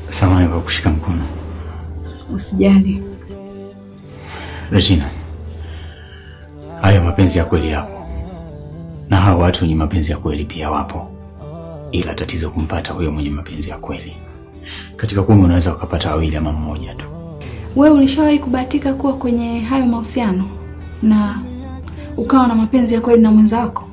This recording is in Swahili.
Samahani kwa kushika mkono. Usijali. Regina, hayo mapenzi ya kweli yapo. Na hao watu wenye mapenzi ya kweli pia wapo. Ila tatizo kumpata huyo mwenye mapenzi ya kweli. Katika kumi unaweza ukapata wawili ama mmoja tu. Wewe ulishawahi kubahatika kuwa kwenye hayo mahusiano na ukawa na mapenzi ya kweli na mwenzako?